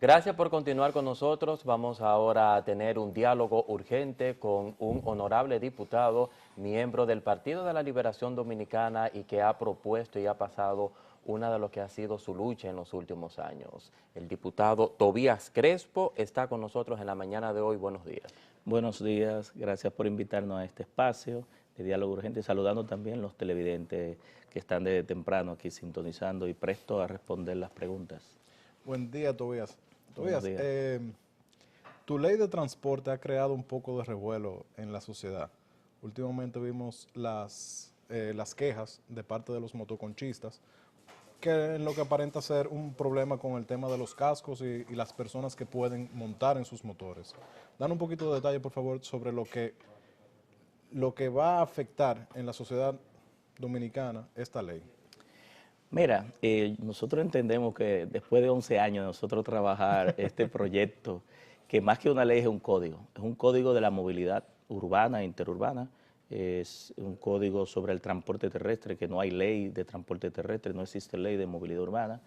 Gracias por continuar con nosotros. Vamos ahora a tener un diálogo urgente con un honorable diputado, miembro del Partido de la Liberación Dominicana y que ha propuesto y ha pasado una de lo que ha sido su lucha en los últimos años. El diputado Tobías Crespo está con nosotros en la mañana de hoy. Buenos días. Buenos días, gracias por invitarnos a este espacio de diálogo urgente, saludando también los televidentes que están desde temprano aquí sintonizando y presto a responder las preguntas. Buen día, Tobías. Buenos Tobías, días. tu ley de transporte ha creado un poco de revuelo en la sociedad. Últimamente vimos las quejas de parte de los motoconchistas, que en lo que aparenta ser un problema con el tema de los cascos y las personas que pueden montar en sus motores. Dan un poquito de detalle, por favor, sobre lo que va a afectar en la sociedad dominicana esta ley. Mira, nosotros entendemos que después de 11 años de nosotros trabajar este proyecto, que más que una ley es un código de la movilidad urbana e interurbana, es un código sobre el transporte terrestre, que no hay ley de transporte terrestre, no existe ley de movilidad urbana,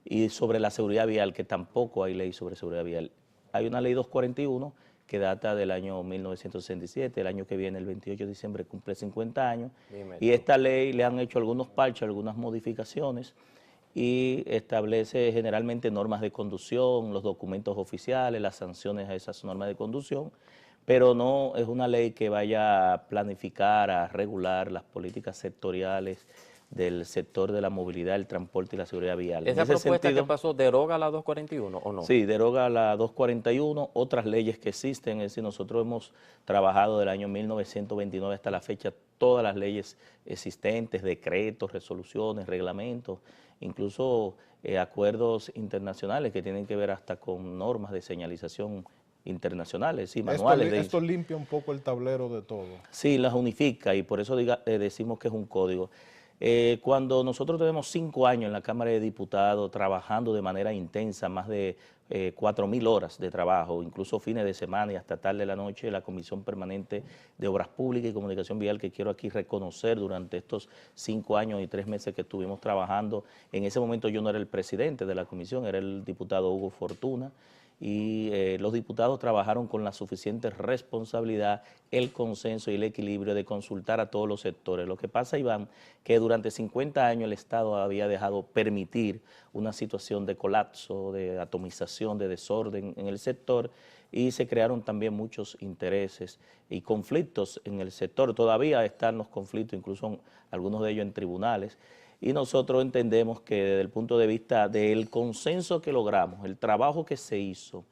y sobre la seguridad vial, que tampoco hay ley sobre seguridad vial. Hay una ley 241 que data del año 1967, el año que viene, el 28 de diciembre, cumple 50 años, y esta ley le han hecho algunos parches, algunas modificaciones, y establece generalmente normas de conducción, los documentos oficiales, las sanciones a esas normas de conducción, pero no es una ley que vaya a planificar, a regular las políticas sectoriales del sector de la movilidad, el transporte y la seguridad vial. ¿Esa propuesta que pasó deroga la 241 o no? Sí, deroga la 241, otras leyes que existen, es decir, nosotros hemos trabajado del año 1929 hasta la fecha todas las leyes existentes, decretos, resoluciones, reglamentos, incluso acuerdos internacionales que tienen que ver hasta con normas de señalización internacionales y manuales. Esto limpia un poco el tablero de todo. Sí, las unifica y por eso decimos que es un código. Cuando nosotros tenemos 5 años en la Cámara de Diputados trabajando de manera intensa, más de 4.000 horas de trabajo, incluso fines de semana y hasta tarde de la noche, la Comisión Permanente de Obras Públicas y Comunicación Vial, que quiero aquí reconocer durante estos 5 años y 3 meses que estuvimos trabajando. En ese momento yo no era el presidente de la comisión, era el diputado Hugo Fortuna, y los diputados trabajaron con la suficiente responsabilidad, el consenso y el equilibrio de consultar a todos los sectores. Lo que pasa, Iván, que durante 50 años el Estado había dejado permitir una situación de colapso, de atomización, de desorden en el sector y se crearon también muchos intereses y conflictos en el sector. Todavía están los conflictos, incluso algunos de ellos en tribunales. Y nosotros entendemos que desde el punto de vista del consenso que logramos, el trabajo que se hizo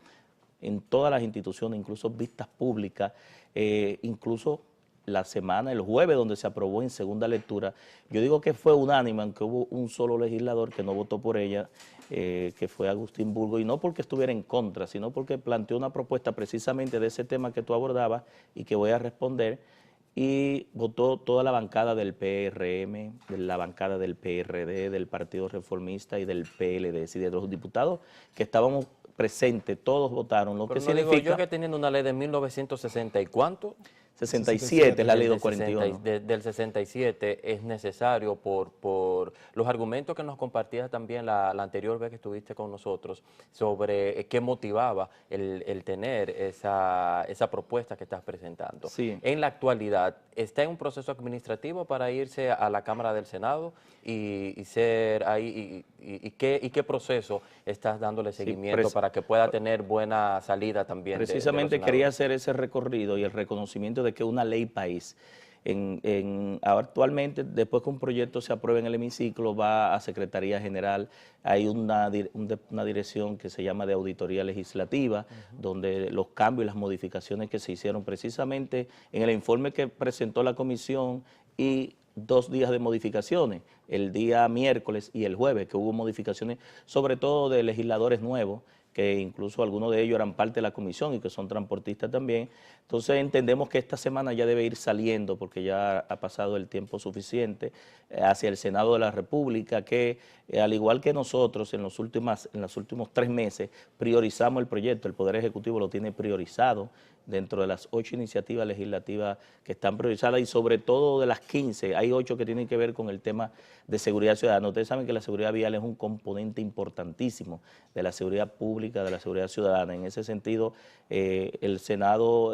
en todas las instituciones, incluso vistas públicas, incluso la semana, el jueves donde se aprobó en segunda lectura, yo digo que fue unánime, aunque hubo un solo legislador que no votó por ella, que fue Agustín Burgos, y no porque estuviera en contra, sino porque planteó una propuesta precisamente de ese tema que tú abordabas y que voy a responder, y votó toda la bancada del PRM, de la bancada del PRD, del Partido Reformista y del PLD, es decir, de los diputados que estábamos presentes, todos votaron, lo Pero que no significa... digo yo que teniendo una ley de 1960 y cuánto, 67 es la ley 241. del 67 es necesario por los argumentos que nos compartías también la anterior vez que estuviste con nosotros sobre qué motivaba el tener esa propuesta que estás presentando. Sí. En la actualidad, ¿está en un proceso administrativo para irse a la Cámara del Senado y ser ahí? ¿Y qué proceso estás dándole seguimiento para que pueda tener buena salida también? Precisamente quería hacer ese recorrido y el reconocimiento de que una ley país, actualmente, después que un proyecto se apruebe en el hemiciclo, va a Secretaría General, hay una dirección que se llama de Auditoría Legislativa, donde los cambios y las modificaciones que se hicieron precisamente en el informe que presentó la comisión y 2 días de modificaciones, el día miércoles y el jueves, que hubo modificaciones, sobre todo de legisladores nuevos, que incluso algunos de ellos eran parte de la comisión y que son transportistas también. Entonces entendemos que esta semana ya debe ir saliendo, porque ya ha pasado el tiempo suficiente, hacia el Senado de la República, que al igual que nosotros en los últimos 3 meses priorizamos el proyecto, el Poder Ejecutivo lo tiene priorizado dentro de las 8 iniciativas legislativas que están priorizadas y sobre todo de las 15, hay 8 que tienen que ver con el tema de seguridad ciudadana. Ustedes saben que la seguridad vial es un componente importantísimo de la seguridad pública Pública de la Seguridad Ciudadana. En ese sentido, el Senado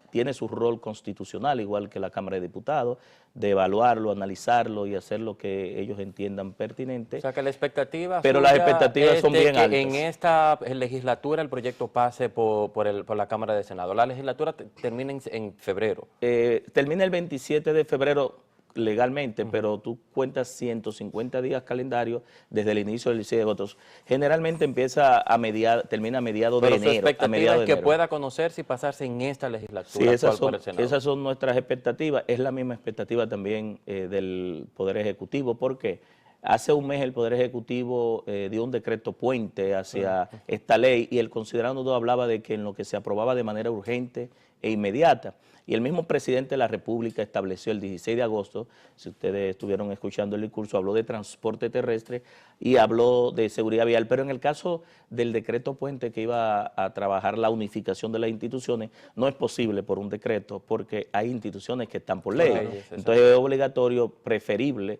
tiene su rol constitucional, igual que la Cámara de Diputados, de evaluarlo, analizarlo y hacer lo que ellos entiendan pertinente. O sea que la expectativa pero las expectativas son bien que altas. en esta legislatura el proyecto pase por la Cámara de Senado. La legislatura termina en febrero. Termina el 27 de febrero legalmente, pero tú cuentas 150 días calendario desde el inicio del 16 de agosto. Generalmente termina a mediados de enero. Pero su expectativa es que pueda conocerse y pasarse en esta legislatura sí, por el Senado. Esas son nuestras expectativas. Es la misma expectativa también del Poder Ejecutivo, porque hace un mes el Poder Ejecutivo dio un decreto puente hacia esta ley y el considerado hablaba de que en lo que se aprobaba de manera urgente e inmediata. Y el mismo presidente de la República estableció el 16 de agosto, si ustedes estuvieron escuchando el discurso, habló de transporte terrestre y habló de seguridad vial, pero en el caso del decreto puente que iba a trabajar la unificación de las instituciones, no es posible por un decreto porque hay instituciones que están por ley. Claro. Entonces es obligatorio, preferible,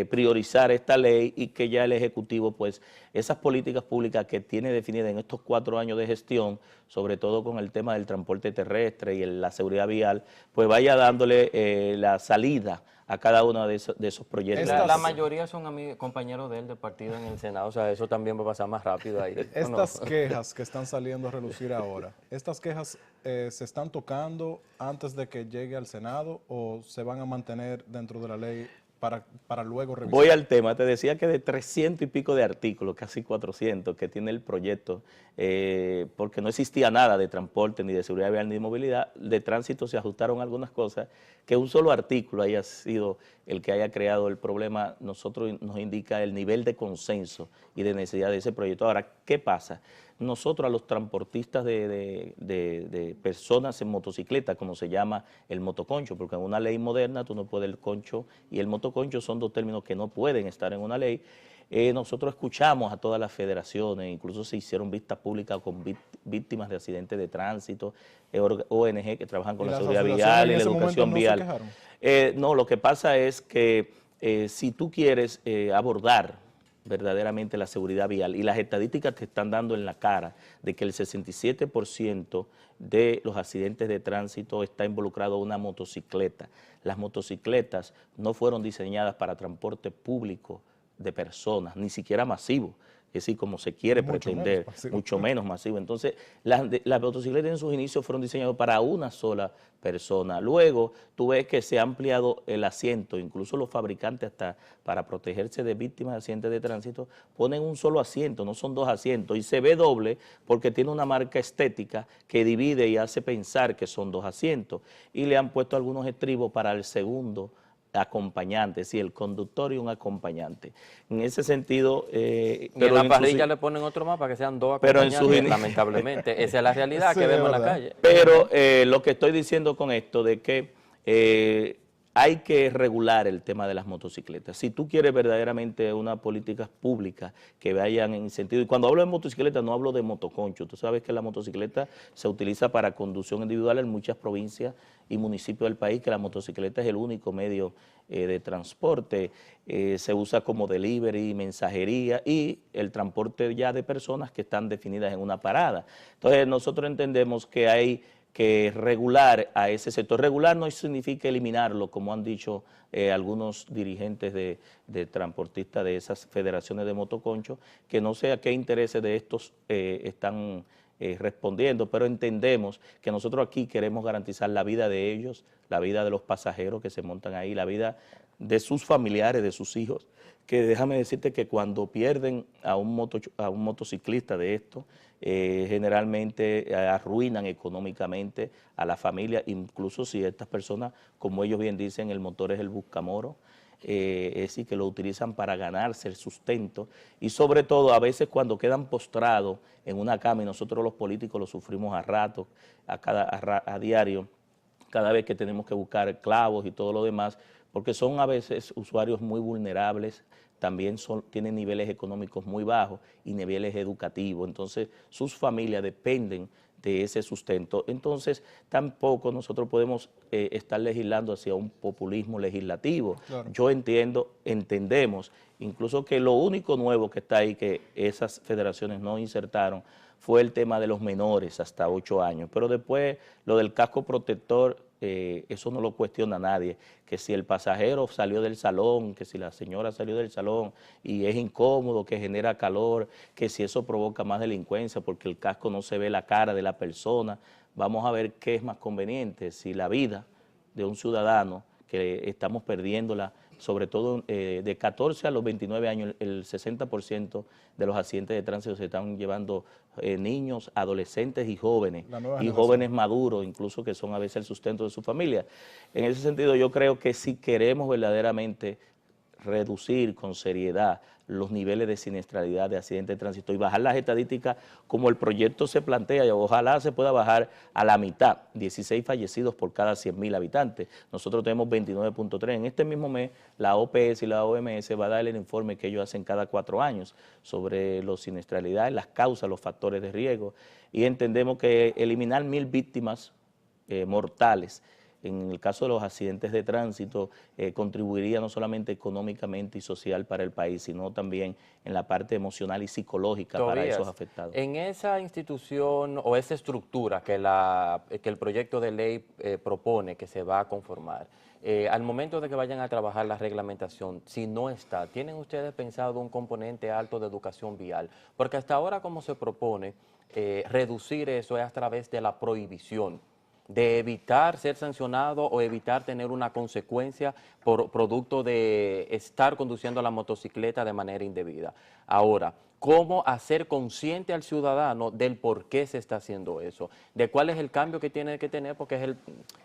priorizar esta ley y que ya el Ejecutivo, pues, esas políticas públicas que tiene definidas en estos 4 años de gestión, sobre todo con el tema del transporte terrestre y la seguridad vial, pues vaya dándole la salida a cada uno de esos proyectos. La mayoría son compañeros de él del partido en el Senado, o sea, eso también va a pasar más rápido ahí. Estas quejas que están saliendo a relucir ahora, ¿estas quejas se están tocando antes de que llegue al Senado o se van a mantener dentro de la ley para luego revisar? Voy al tema, te decía que de 300 y pico de artículos, casi 400 que tiene el proyecto, porque no existía nada de transporte, ni de seguridad vial, ni de movilidad, de tránsito se ajustaron algunas cosas, que un solo artículo haya sido el que haya creado el problema, nosotros nos indica el nivel de consenso y de necesidad de ese proyecto. Ahora, ¿qué pasa? Nosotros a los transportistas de personas en motocicleta, como se llama el motoconcho, porque en una ley moderna tú no puedes, el concho y el motoconcho son dos términos que no pueden estar en una ley. Nosotros escuchamos a todas las federaciones, incluso se hicieron vistas públicas con víctimas de accidentes de tránsito, ONG que trabajan con la seguridad vial y la educación vial. No, lo que pasa es que si tú quieres abordar verdaderamente la seguridad vial, y las estadísticas te están dando en la cara de que el 67% de los accidentes de tránsito está involucrado en una motocicleta. Las motocicletas no fueron diseñadas para transporte público de personas, ni siquiera masivo, es decir, como se quiere pretender, mucho menos masivo. Entonces, las motocicletas en sus inicios fueron diseñadas para una sola persona. Luego, tú ves que se ha ampliado el asiento, incluso los fabricantes hasta para protegerse de víctimas de accidentes de tránsito, ponen un solo asiento, no son 2 asientos, y se ve doble porque tiene una marca estética que divide y hace pensar que son 2 asientos, y le han puesto algunos estribos para el segundo acompañante, sí, el conductor y un acompañante. En ese sentido... y en la parrilla le ponen otro más para que sean 2 acompañantes, lamentablemente. Esa es la realidad que vemos en la calle. Pero lo que estoy diciendo con esto de que hay que regular el tema de las motocicletas. Si tú quieres verdaderamente unas políticas públicas que vayan en sentido, y cuando hablo de motocicleta no hablo de motoconcho, tú sabes que la motocicleta se utiliza para conducción individual en muchas provincias y municipios del país, que la motocicleta es el único medio de transporte, se usa como delivery, mensajería y el transporte ya de personas que están definidas en una parada. Entonces nosotros entendemos que hay que regular a ese sector. Regular no significa eliminarlo, como han dicho algunos dirigentes de transportistas de esas federaciones de motoconcho, que no sé a qué intereses de estos están respondiendo, pero entendemos que nosotros aquí queremos garantizar la vida de ellos, la vida de los pasajeros que se montan ahí, la vida de sus familiares, de sus hijos, que déjame decirte que cuando pierden a un motociclista de esto, generalmente arruinan económicamente a la familia, incluso si estas personas, como ellos bien dicen, el motor es el buscamoro, es decir, que lo utilizan para ganarse el sustento, y sobre todo a veces cuando quedan postrados en una cama, y nosotros los políticos lo sufrimos a rato, a diario, cada vez que tenemos que buscar clavos y todo lo demás, porque son a veces usuarios muy vulnerables, también tienen niveles económicos muy bajos y niveles educativos, entonces sus familias dependen de ese sustento. Entonces, tampoco nosotros podemos estar legislando hacia un populismo legislativo. Claro. Yo entendemos, incluso que lo único nuevo que está ahí, que esas federaciones no insertaron, fue el tema de los menores hasta 8 años. Pero después, lo del casco protector, eso no lo cuestiona nadie, que si el pasajero salió del salón, que si la señora salió del salón y es incómodo, que genera calor, que si eso provoca más delincuencia porque el casco no se ve la cara de la persona, vamos a ver qué es más conveniente, si la vida de un ciudadano, que estamos perdiéndola, sobre todo de 14 a los 29 años, el 60% de los accidentes de tránsito se están llevando niños, adolescentes y jóvenes maduros, incluso que son a veces el sustento de su familia. En ese sentido, yo creo que si queremos verdaderamente reducir con seriedad los niveles de siniestralidad de accidentes de tránsito y bajar las estadísticas como el proyecto se plantea, y ojalá se pueda bajar a la mitad, 16 fallecidos por cada 100.000 habitantes. Nosotros tenemos 29.3. En este mismo mes, la OPS y la OMS va a dar el informe que ellos hacen cada 4 años sobre la siniestralidad, las causas, los factores de riesgo, y entendemos que eliminar 1.000 víctimas mortales en el caso de los accidentes de tránsito, contribuiría no solamente económicamente y social para el país, sino también en la parte emocional y psicológica para esos afectados. En esa institución o esa estructura que el proyecto de ley propone que se va a conformar, al momento de que vayan a trabajar la reglamentación, si no está, ¿tienen ustedes pensado un componente alto de educación vial? Porque hasta ahora, como se propone, reducir eso es a través de la prohibición, de evitar ser sancionado o evitar tener una consecuencia por producto de estar conduciendo la motocicleta de manera indebida. Ahora, ¿cómo hacer consciente al ciudadano del por qué se está haciendo eso? De cuál es el cambio que tiene que tener, porque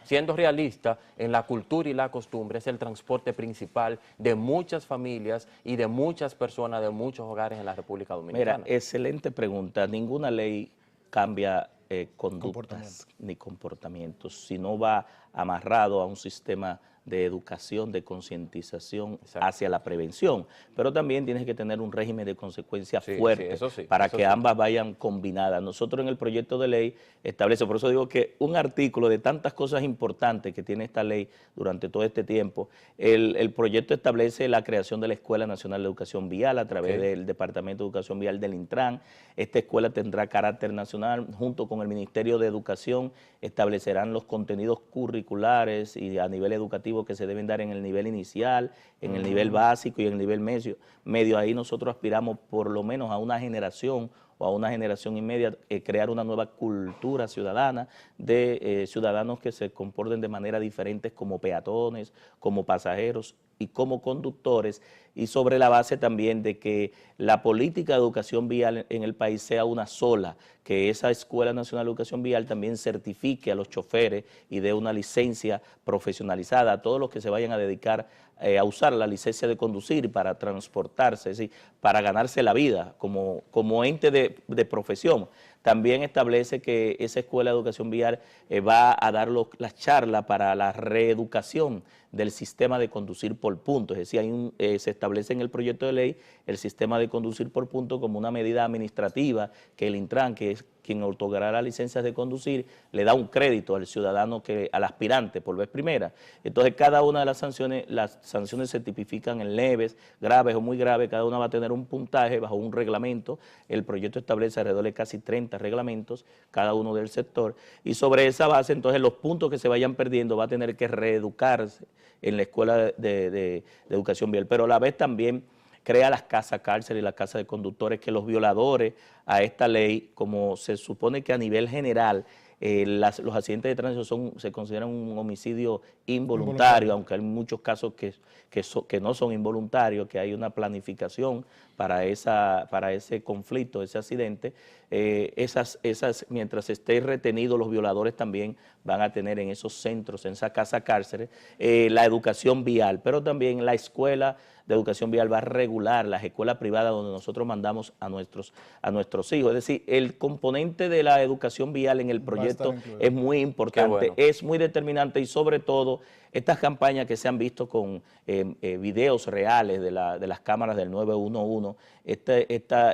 siendo realista, en la cultura y la costumbre es el transporte principal de muchas familias y de muchas personas, de muchos hogares en la República Dominicana. Mira, excelente pregunta. Ninguna ley cambia conductas ni comportamientos, si no va amarrado a un sistema de educación, de concientización hacia la prevención, pero también tienes que tener un régimen de consecuencias fuerte para que ambas vayan combinadas. Nosotros en el proyecto de ley establece, por eso digo que un artículo de tantas cosas importantes que tiene esta ley durante todo este tiempo, el proyecto establece la creación de la Escuela Nacional de Educación Vial a través del Departamento de Educación Vial del Intran. Esta escuela tendrá carácter nacional, junto con el Ministerio de Educación establecerán los contenidos curriculares y a nivel educativo que se deben dar en el nivel inicial, en el nivel básico y en el nivel medio. Ahí nosotros aspiramos por lo menos a una generación o a una generación y media, crear una nueva cultura ciudadana de ciudadanos que se comporten de manera diferente como peatones, como pasajeros y como conductores, y sobre la base también de que la política de educación vial en el país sea una sola, que esa Escuela Nacional de Educación Vial también certifique a los choferes y dé una licencia profesionalizada a todos los que se vayan a dedicar a usar la licencia de conducir para transportarse, es decir, para ganarse la vida como ente de profesión. También establece que esa Escuela de Educación Vial va a dar las charlas para la reeducación del sistema de conducir por puntos, es decir, se establece en el proyecto de ley el sistema de conducir por puntos como una medida administrativa que el Intran, que es quien otorgará las licencias de conducir, le da un crédito al ciudadano, al aspirante por vez primera. Entonces, cada una de las sanciones se tipifican en leves, graves o muy graves, cada una va a tener un puntaje bajo un reglamento. El proyecto establece alrededor de casi 30 reglamentos, cada uno del sector, y sobre esa base, entonces, los puntos que se vayan perdiendo va a tener que reeducarse en la Escuela de Educación Vial, pero a la vez también crea las casas cárcel y las casas de conductores, que los violadores a esta ley, como se supone que a nivel general los accidentes de tránsito se consideran un homicidio involuntario, aunque hay muchos casos que no son involuntarios, que hay una planificación para ese conflicto, ese accidente. Mientras estén retenidos, los violadores también van a tener en esos centros, en esa casa cárceles, la educación vial, pero también la escuela de educación vial va a regular las escuelas privadas donde nosotros mandamos a nuestros hijos. Es decir, el componente de la educación vial en el proyecto proyecto incluido. es muy importante, bueno. es muy determinante y sobre todo estas campañas que se han visto con videos reales de las cámaras del 911, esta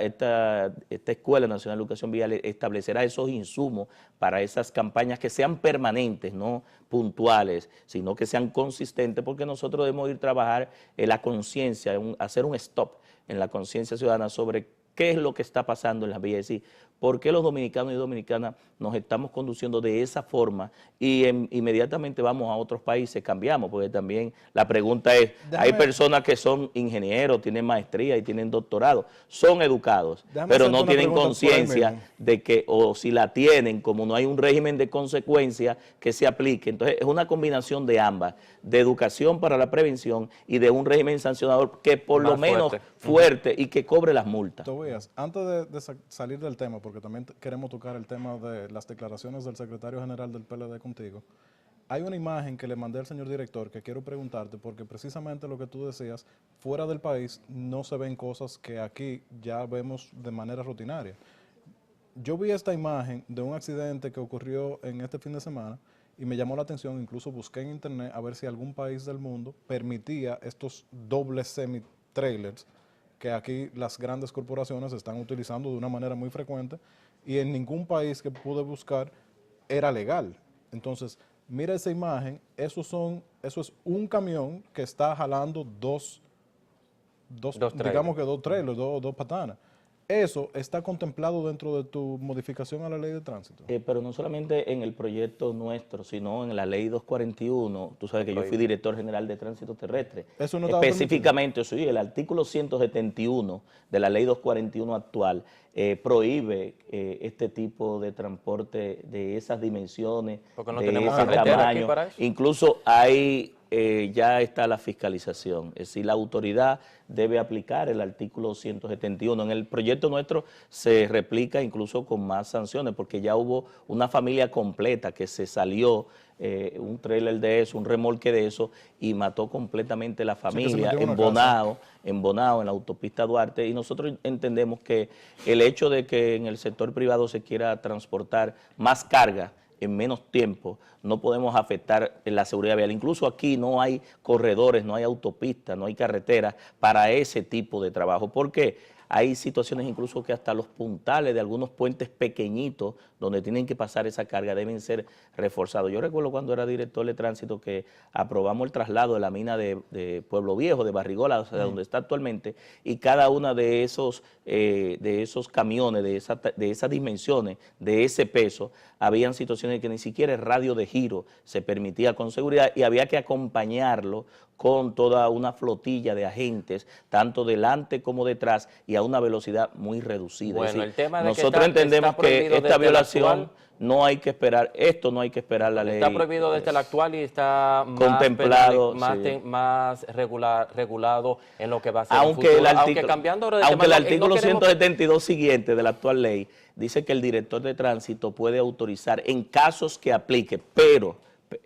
Escuela Nacional de Educación Vial establecerá esos insumos para esas campañas que sean permanentes, no puntuales, sino que sean consistentes, porque nosotros debemos ir a trabajar en la conciencia, hacer un stop en la conciencia ciudadana sobre qué es lo que está pasando en las vías, es decir, por qué los dominicanos y dominicanas nos estamos conduciendo de esa forma y inmediatamente vamos a otros países, cambiamos, porque también la pregunta es, hay personas que son ingenieros, tienen maestría y tienen doctorado, son educados, pero no tienen conciencia de que, o si la tienen, como no hay un régimen de consecuencia que se aplique, entonces es una combinación de ambas, de educación para la prevención y de un régimen sancionador que por lo menos fuerte y que cobre las multas. Tobías, antes de salir del tema, porque también queremos tocar el tema de las declaraciones del secretario general del PLD contigo, hay una imagen que le mandé al señor director que quiero preguntarte, porque precisamente lo que tú decías, fuera del país no se ven cosas que aquí ya vemos de manera rutinaria. Yo vi esta imagen de un accidente que ocurrió en este fin de semana y me llamó la atención, incluso busqué en internet a ver si algún país del mundo permitía estos dobles semi-trailers que aquí las grandes corporaciones están utilizando de una manera muy frecuente y en ningún país que pude buscar era legal. Entonces, mira esa imagen, eso es un camión que está jalando digamos que dos trailers, dos patanas. Eso está contemplado dentro de tu modificación a la ley de tránsito. Pero no solamente en el proyecto nuestro, sino en la ley 241, tú sabes que yo fui director general de tránsito terrestre. Eso no estaba específicamente, sí, el artículo 171 de la ley 241 actual prohíbe este tipo de transporte de esas dimensiones, porque no de tenemos ese carretera aquí tamaño. para eso. Incluso hay ya está la fiscalización, es decir, la autoridad debe aplicar el artículo 171. En el proyecto nuestro se replica incluso con más sanciones, porque ya hubo una familia completa que se salió, un trailer de eso, un remolque de eso, y mató completamente la familia en Bonao, en la autopista Duarte, y nosotros entendemos que el hecho de que en el sector privado se quiera transportar más carga en menos tiempo, no podemos afectar la seguridad vial. Incluso aquí no hay corredores, no hay autopistas, no hay carreteras para ese tipo de trabajo. ¿Por qué? Hay situaciones incluso que hasta los puntales de algunos puentes pequeñitos donde tienen que pasar esa carga deben ser reforzados. Yo recuerdo cuando era director de tránsito que aprobamos el traslado de la mina de Pueblo Viejo, de Barrigola, o sea, donde está actualmente, y cada una de esos camiones, de esas dimensiones, de ese peso, habían situaciones que ni siquiera el radio de giro se permitía con seguridad y había que acompañarlo con toda una flotilla de agentes, tanto delante como detrás, y a una velocidad muy reducida. Bueno, es decir, el tema de nosotros que entendemos que esta violación no hay que esperar, no hay que esperar la ley. Está prohibido desde el actual y está contemplado, más regulado en lo que va a ser aunque el futuro. Aunque cambiando ahora de tema, el artículo 172 siguiente de la actual ley dice que el director de tránsito puede autorizar en casos que aplique, pero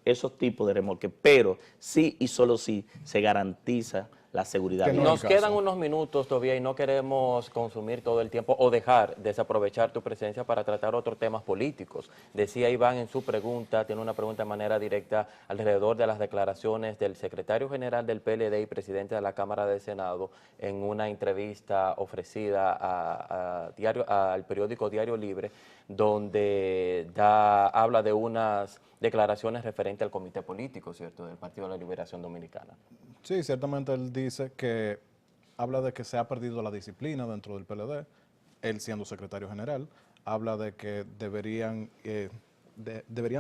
esos tipos de remolque, pero sí y solo sí se garantiza la seguridad. Nos quedan unos minutos todavía y no queremos consumir todo el tiempo o dejar desaprovechar tu presencia para tratar otros temas políticos. Decía Iván en su pregunta, tiene una pregunta de manera directa alrededor de las declaraciones del secretario general del PLD y presidente de la Cámara de Senado en una entrevista ofrecida al periódico Diario Libre, donde habla de unas declaraciones referentes al comité político, ¿cierto?, del Partido de la Liberación Dominicana. Sí, ciertamente él dice que habla de que se ha perdido la disciplina dentro del PLD, él siendo secretario general, habla de que deberían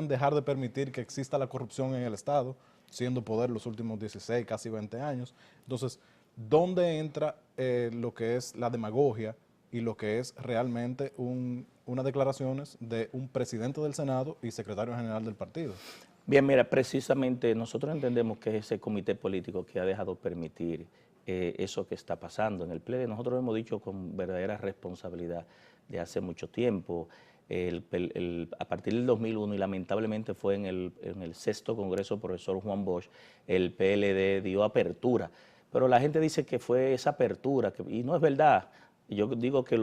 dejar de permitir que exista la corrupción en el Estado, siendo poder los últimos 16, casi 20 años. Entonces, ¿dónde entra lo que es la demagogia y lo que es realmente unas declaraciones de un presidente del Senado y secretario general del partido? Bien, mira, precisamente nosotros entendemos que es ese comité político que ha dejado permitir eso que está pasando en el PLD. Nosotros hemos dicho con verdadera responsabilidad de hace mucho tiempo, a partir del 2001, y lamentablemente fue en el sexto Congreso profesor Juan Bosch, el PLD dio apertura, pero la gente dice que fue esa apertura, y no es verdad. yo digo que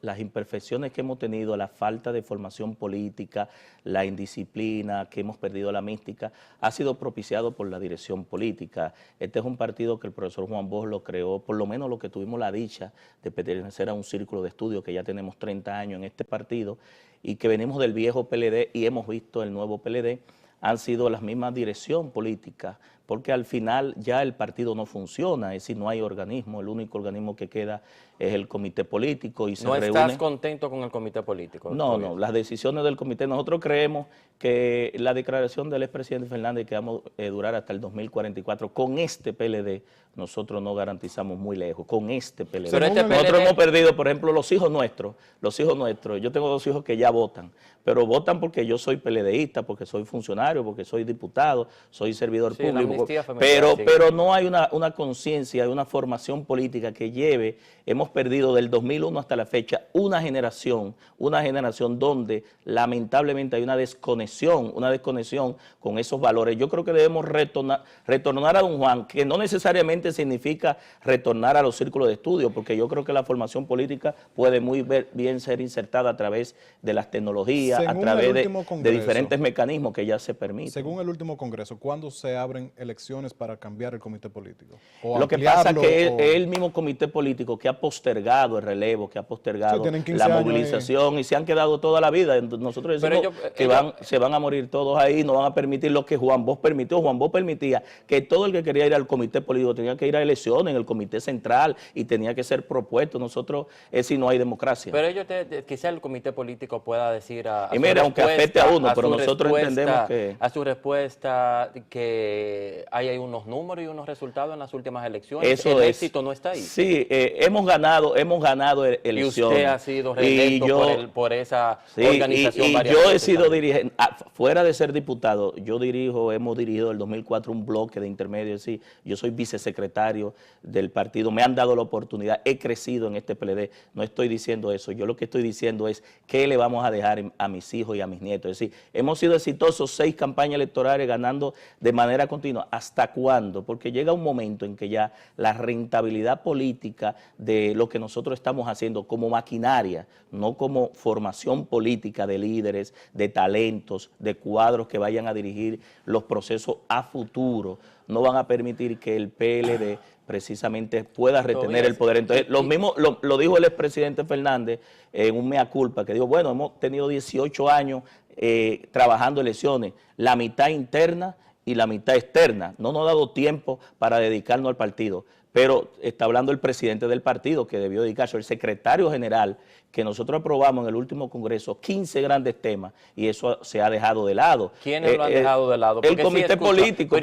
las imperfecciones que hemos tenido, la falta de formación política, la indisciplina, que hemos perdido la mística, ha sido propiciado por la dirección política. Este es un partido que el profesor Juan Bosch lo creó, por lo menos lo que tuvimos la dicha de pertenecer a un círculo de estudio que ya tenemos 30 años en este partido y que venimos del viejo PLD y hemos visto el nuevo PLD, han sido las mismas dirección política, porque al final ya el partido no funciona, es decir, no hay organismo, el único organismo que queda es el comité político y se reúne. ¿No estás contento con el comité político? No, no, las decisiones del comité, nosotros creemos que la declaración del expresidente Fernández que vamos a durar hasta el 2044, con este PLD, nosotros no garantizamos muy lejos, con este PLD. Pero este nosotros PLD... hemos perdido, por ejemplo, los hijos nuestros, yo tengo 2 hijos que ya votan, pero votan porque yo soy PLDista, porque soy funcionario, porque soy diputado, soy servidor público, pero no hay una conciencia, una formación política que lleve, hemos perdido del 2001 hasta la fecha una generación donde lamentablemente hay una desconexión con esos valores. Yo creo que debemos retornar a don Juan, que no necesariamente significa retornar a los círculos de estudio, porque yo creo que la formación política puede muy bien ser insertada a través de las tecnologías, a través de diferentes mecanismos que ya se permiten. Según el último Congreso, ¿cuándo se abren elecciones para cambiar el comité político? Lo que pasa es que es el mismo comité político que ha postergado el relevo, que ha postergado la movilización y se han quedado toda la vida. Nosotros decimos se van a morir todos ahí, no van a permitir lo que Juan Bosch permitió. Juan Bosch permitía que todo el que quería ir al comité político tenía que ir a elecciones en el comité central y tenía que ser propuesto. Nosotros, si no hay democracia. Pero quizá el comité político pueda decir aunque afecte a uno, pero nosotros entendemos que... A su respuesta que hay unos números y unos resultados en las últimas elecciones. El éxito no está ahí. Sí, hemos ganado elecciones. Y usted ha sido reelecto por esa organización. Y yo he sido dirigente, fuera de ser diputado, hemos dirigido en el 2004 un bloque de intermedios, sí, yo soy vicesecretario del partido, me han dado la oportunidad, he crecido en este PLD, no estoy diciendo eso, yo lo que estoy diciendo es qué le vamos a dejar a mis hijos y a mis nietos. Es decir, hemos sido exitosos 6 campañas electorales ganando de manera continua. ¿Hasta cuándo? Porque llega un momento en que ya la rentabilidad política de lo que nosotros estamos haciendo como maquinaria, no como formación política de líderes, de talentos, de cuadros que vayan a dirigir los procesos a futuro, no van a permitir que el PLD precisamente pueda retener el poder. Entonces, lo dijo el expresidente Fernández en un mea culpa, que dijo, bueno, hemos tenido 18 años trabajando elecciones, la mitad interna y la mitad externa. No nos ha dado tiempo para dedicarnos al partido. Pero está hablando el presidente del partido que debió dedicarse, el secretario general, que nosotros aprobamos en el último Congreso 15 grandes temas y eso se ha dejado de lado. ¿Quiénes lo han dejado de lado? El comité político.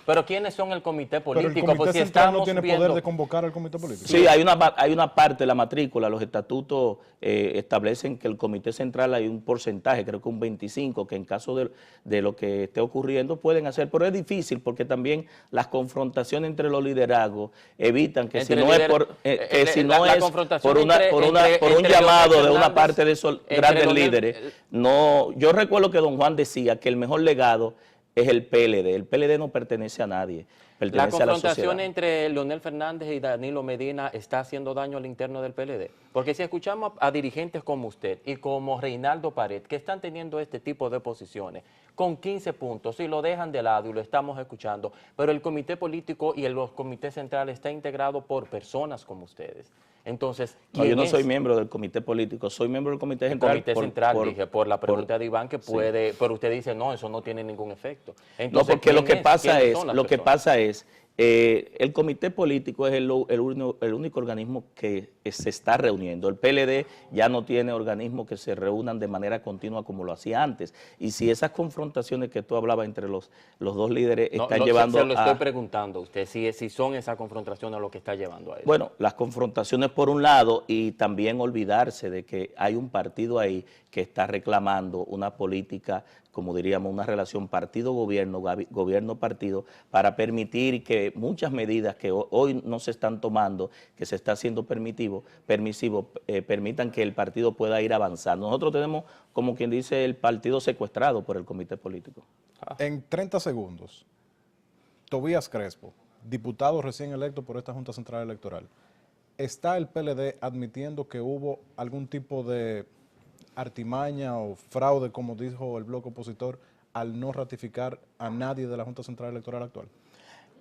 Pero ¿quiénes son el comité político? Pero el comité central no tiene poder de convocar al comité político. Sí, hay una parte de la matrícula, los estatutos establecen que el comité central hay un porcentaje, creo que un 25%, que en caso de lo que esté ocurriendo pueden hacer, pero es difícil porque también las confrontaciones entre los liderazgos evitan que si no es por un llamado de una parte de esos grandes líderes. No, yo recuerdo que don Juan decía que el mejor legado es el PLD. El PLD no pertenece a nadie, pertenece a la sociedad. ¿La confrontación entre Leonel Fernández y Danilo Medina está haciendo daño al interno del PLD? Porque si escuchamos a dirigentes como usted y como Reinaldo Pared, que están teniendo este tipo de posiciones, con 15 puntos, y lo dejan de lado y lo estamos escuchando, pero el comité político y los comités centrales está integrado por personas como ustedes. Entonces, yo no soy miembro del comité político, soy miembro del comité central. El comité central, dije, por la pregunta de Iván, que puede, pero usted dice, no, eso no tiene ningún efecto. Entonces, no, porque lo que pasa es, el comité político es el único organismo que se está reuniendo. El PLD ya no tiene organismos que se reúnan de manera continua como lo hacía antes. Y si esas confrontaciones que tú hablabas entre los dos líderes están llevando a... Se lo estoy preguntando a usted, si son esas confrontaciones lo que está llevando a eso. Bueno, las confrontaciones por un lado y también olvidarse de que hay un partido ahí que está reclamando una política, como diríamos, una relación partido-gobierno, gobierno-partido, para permitir que muchas medidas que hoy no se están tomando, que se está haciendo permisivo, permitan que el partido pueda ir avanzando. Nosotros tenemos, como quien dice, el partido secuestrado por el comité político. En 30 segundos, Tobías Crespo, diputado recién electo por esta Junta Central Electoral, ¿está el PLD admitiendo que hubo algún tipo de artimaña o fraude, como dijo el bloque opositor, al no ratificar a nadie de la Junta Central Electoral actual?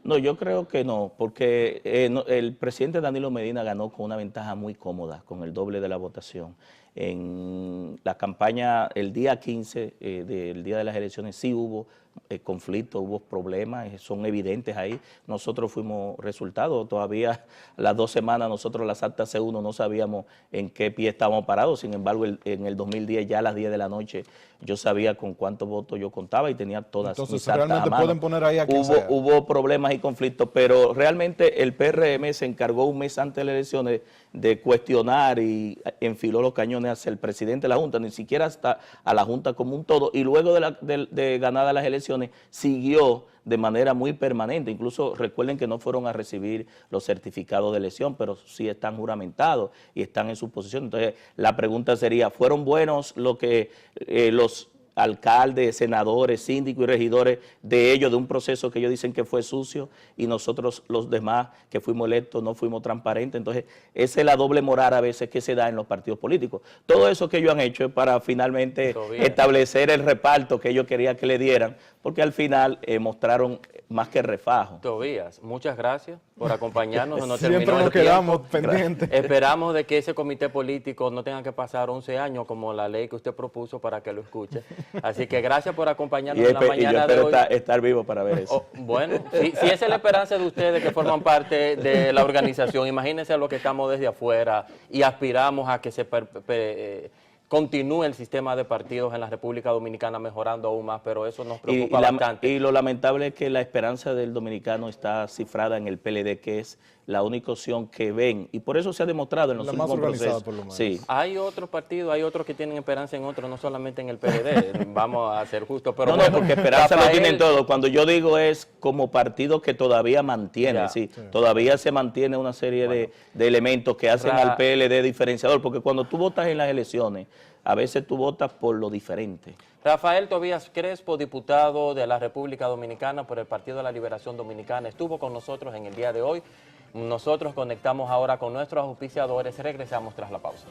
No, yo creo que no, porque el presidente Danilo Medina ganó con una ventaja muy cómoda, con el doble de la votación. En la campaña, el día 15 del día de las elecciones, sí hubo conflictos, hubo problemas, son evidentes ahí. Nosotros fuimos resultados, todavía las 2 semanas nosotros las actas C1 no sabíamos en qué pie estábamos parados, sin embargo en el 2010 ya a las 10 de la noche yo sabía con cuántos votos yo contaba y tenía todas Entonces, mis actas realmente a mano. pueden poner ahí a quien sea. Hubo problemas y conflictos, pero realmente el PRM se encargó un mes antes de las elecciones de cuestionar y enfiló los cañones hacia el presidente de la Junta, ni siquiera hasta a la Junta como un todo, y luego de ganadas las elecciones siguió de manera muy permanente. Incluso recuerden que no fueron a recibir los certificados de elección, pero sí están juramentados y están en su posición. Entonces la pregunta sería, ¿fueron buenos lo que los alcaldes, senadores, síndicos y regidores de ellos, de un proceso que ellos dicen que fue sucio, y nosotros los demás que fuimos electos no fuimos transparentes? Entonces esa es la doble moral a veces que se da en los partidos políticos. Todo eso que ellos han hecho es para finalmente establecer el reparto que ellos querían que le dieran, porque al final mostraron más que refajo. Tobías, muchas gracias por acompañarnos. No Siempre terminó nos el quedamos tiempo. pendientes. Esperamos de que ese comité político no tenga que pasar 11 años como la ley que usted propuso para que lo escuche. Así que gracias por acompañarnos en la mañana de hoy. Estar vivo para ver eso. Bueno, si esa es la esperanza de ustedes que forman parte de la organización, imagínense a los que estamos desde afuera y aspiramos a que se continúe el sistema de partidos en la República Dominicana mejorando aún más, pero eso nos preocupa bastante. Y lo lamentable es que la esperanza del dominicano está cifrada en el PLD, que es la única opción que ven, y por eso se ha demostrado en los últimos procesos. Por lo menos. Sí. Hay otros partidos, hay otros que tienen esperanza en otros, no solamente en el PLD, vamos a ser justos, pero No, porque esperanza lo tienen todos. todos. Cuando yo digo es como partido que todavía mantiene, sí, todavía se mantiene una serie de elementos que hacen al PLD diferenciador, porque cuando tú votas en las elecciones, a veces tú votas por lo diferente. Rafael Tobías Crespo, diputado de la República Dominicana por el Partido de la Liberación Dominicana, estuvo con nosotros en el día de hoy. Nosotros conectamos ahora con nuestros auspiciadores, regresamos tras la pausa.